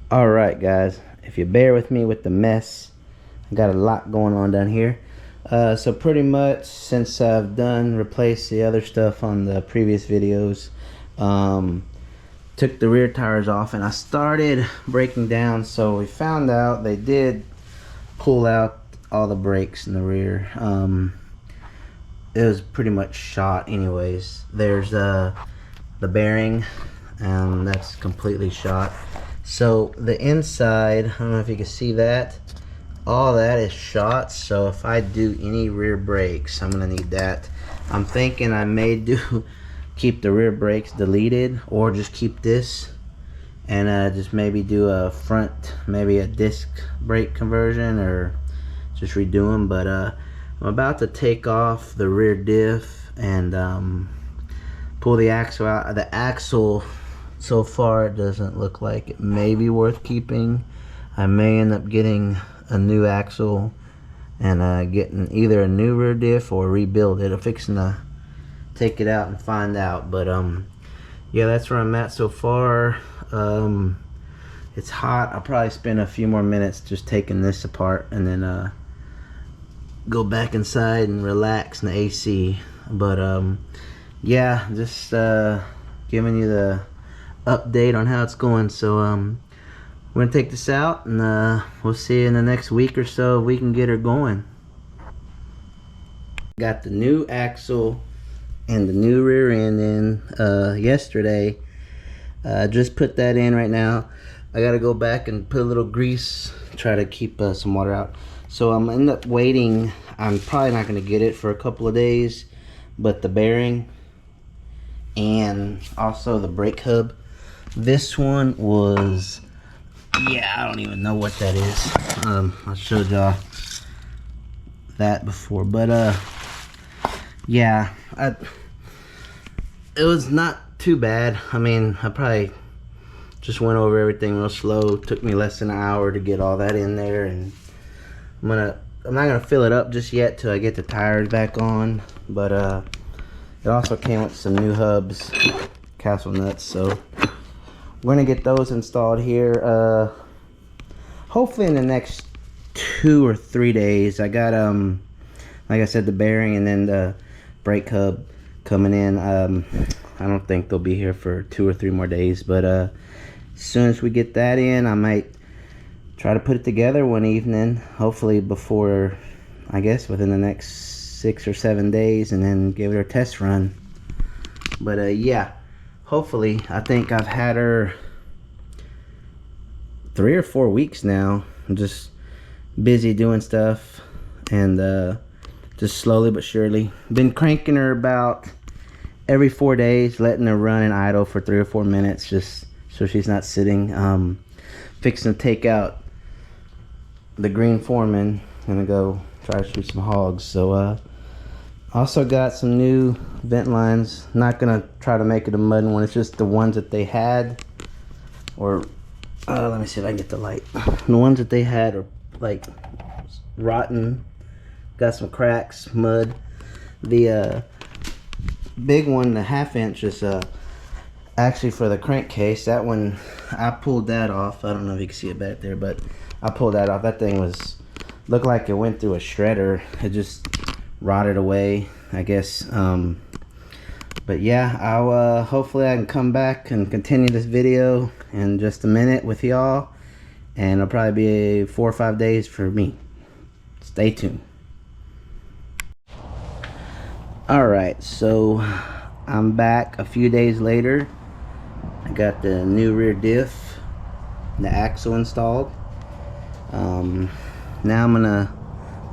Alright guys, if you bear with me with the mess, I got a lot going on down here. So pretty much since I've replaced the other stuff on the previous videos, took the rear tires off and I started breaking down. So we found out they did pull out all the brakes in the rear. It was pretty much shot anyways. There's the bearing, and that's completely shot. So the inside, I don't know if you can see that, all that is shot. So if I do any rear brakes, I'm gonna need that. I'm thinking I may keep the rear brakes deleted, or just keep this and just maybe do a front, maybe a disc brake conversion, or just redo them. But I'm about to take off the rear diff and pull the axle out. The axle, so far, it doesn't look like it may be worth keeping. I may end up getting a new axle and getting either a new rear diff or rebuild it. I'm fixing to take it out and find out. But yeah, that's where I'm at so far. It's hot. I'll probably spend a few more minutes just taking this apart and then go back inside and relax in the AC. But yeah, just giving you the update on how it's going. So we're gonna take this out and we'll see you in the next week or so if we can get her going. Got the new axle and the new rear end in yesterday. Just put that in right now. I gotta go back and put a little grease, try to keep some water out. So I'm end up waiting. I'm probably not gonna get it for a couple of days, but the bearing and also the brake hub, this one was, yeah, I don't even know what that is. I showed y'all that before, but yeah, it was not too bad. I mean, I probably just went over everything real slow. Took me less than an hour to get all that in there, and I'm not gonna fill it up just yet till I get the tires back on. But it also came with some new hubs, castle nuts, so we're gonna get those installed here hopefully in the next 2 or 3 days. I got like I said, the bearing and then the brake hub coming in. I don't think they'll be here for 2 or 3 more days, but as soon as we get that in, I might try to put it together one evening, hopefully before, I guess within the next 6 or 7 days, and then give it a test run. But yeah, hopefully. I think I've had her 3 or 4 weeks now. I'm just busy doing stuff and just slowly but surely been cranking her about every 4 days, letting her run and idle for 3 or 4 minutes just so she's not sitting. Fixing to take out the Green Foreman, gonna go try to shoot some hogs. So also got some new vent lines. Not gonna try to make it a mud one, it's just the ones that they had, or let me see if I can get the light. The ones that they had are like rotten, got some cracks, mud. The big one, the 1/2 inch, is actually for the crankcase. That one, I pulled that off. I don't know if you can see it back there, but I pulled that off. That thing looked like it went through a shredder. It just rotted away, I guess. But yeah, I'll hopefully I can come back and continue this video in just a minute with y'all, and it'll probably be 4 or 5 days for me. Stay tuned. Alright, so I'm back a few days later. I got the new rear diff, the axle installed. Now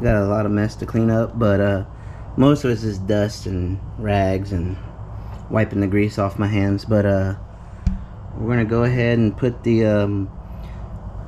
got a lot of mess to clean up, but most of it is dust and rags and wiping the grease off my hands. But we're gonna go ahead and put the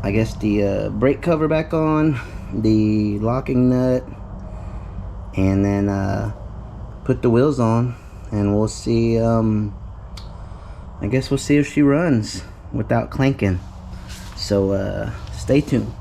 I guess the brake cover back on, the locking nut, and then put the wheels on, and we'll see. I guess we'll see if she runs without clanking. So stay tuned.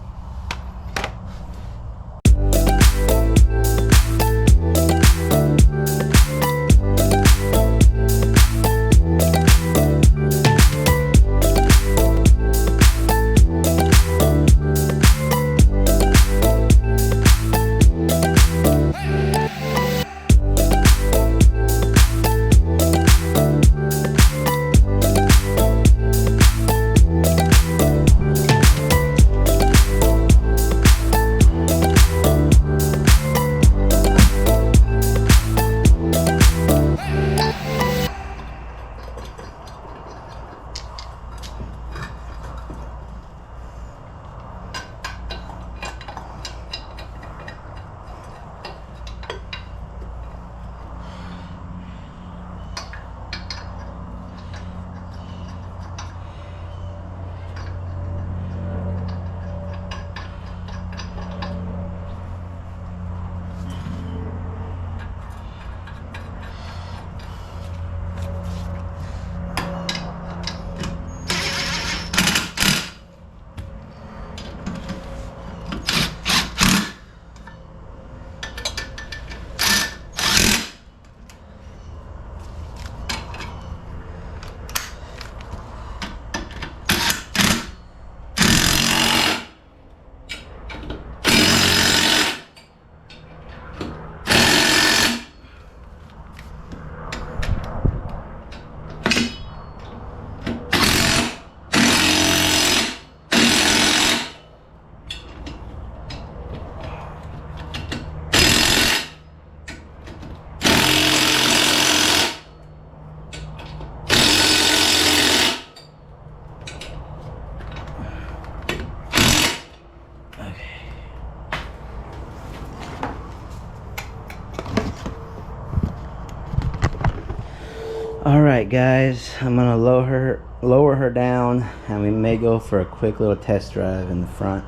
Alright guys, I'm gonna lower her down, and we may go for a quick little test drive in the front.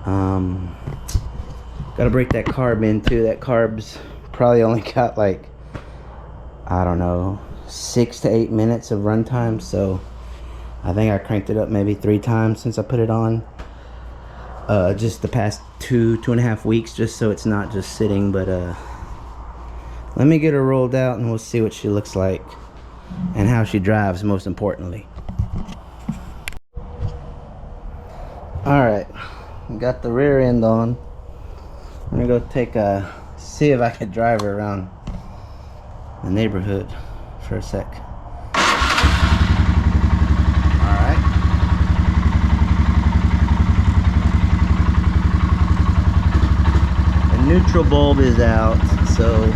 Gotta break that carb in too. That carb's probably only got like, I don't know, 6 to 8 minutes of runtime, so I think I cranked it up maybe 3 times since I put it on. Just the past 2.5 weeks, just so it's not just sitting. But let me get her rolled out and we'll see what she looks like and how she drives, most importantly. Alright, got the rear end on. I'm gonna go see if I can drive her around the neighborhood for a sec. Alright. The neutral bulb is out, so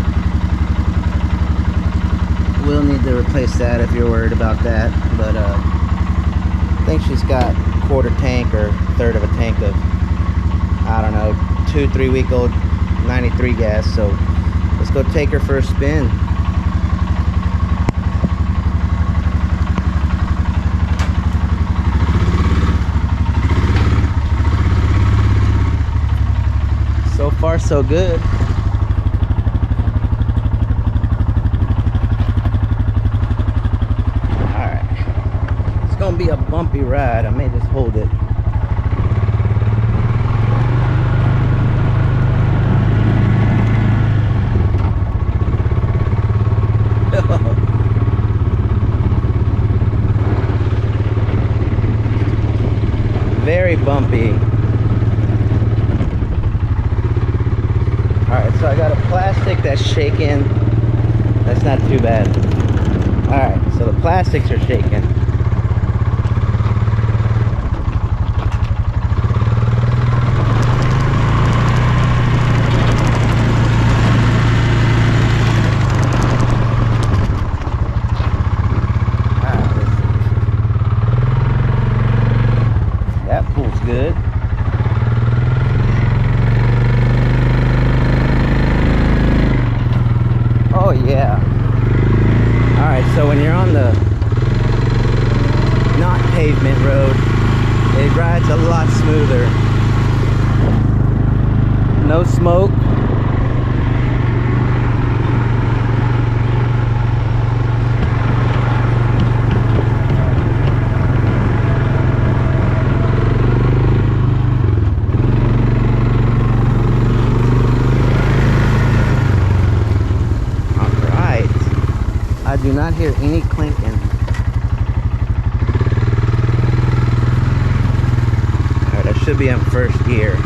we'll need to replace that if you're worried about that. But I think she's got a quarter tank or third of a tank of, I don't know, 2-3 week old 93 gas. So let's go take her for a spin. So far so good. Alright, it's gonna be a bumpy ride. I may just hold it. Very bumpy. Alright, so I got a plastic that's shaking. That's not too bad. Alright, so the plastics are shaking. That pulls good. Oh yeah. Alright, so when you're on the not pavement road, it rides a lot smoother. No smoke. I do not hear any clinking. Alright, I should be in first gear.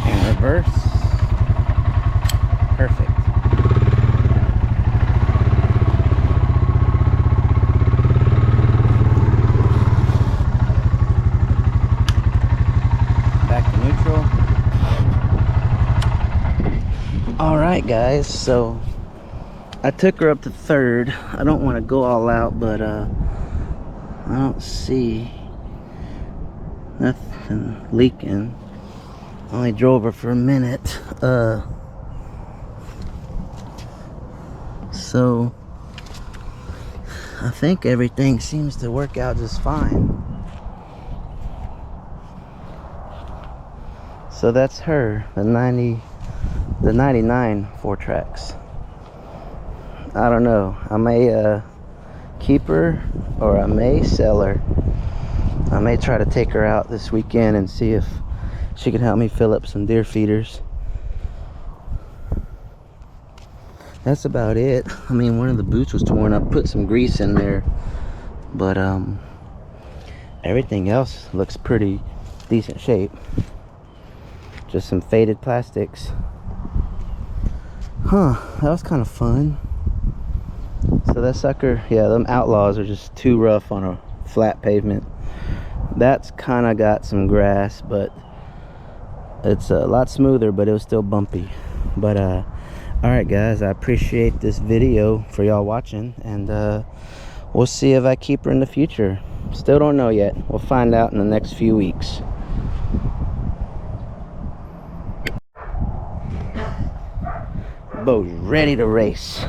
And reverse. Perfect. Alright guys, so I took her up to third. I don't want to go all out, but I don't see nothing leaking. I only drove her for a minute. So I think everything seems to work out just fine. So that's her, the 99 4Trax. I don't know. I may keep her or I may sell her. I may try to take her out this weekend and see if she can help me fill up some deer feeders. That's about it. I mean, one of the boots was torn up. Put some grease in there, but everything else looks pretty decent shape. Just some faded plastics. Huh, that was kind of fun. So that sucker, yeah, them Outlaws are just too rough on a flat pavement. That's kind of got some grass, but it's a lot smoother, but it was still bumpy. But Alright guys, I appreciate this video for y'all watching, and we'll see if I keep her in the future. Still don't know yet. We'll find out in the next few weeks. Bo's ready to race.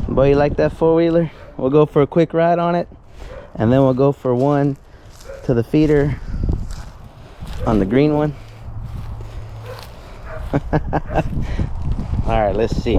Bo, you like that four-wheeler? We'll go for a quick ride on it, and then we'll go for one to the feeder on the green one. All right, let's see.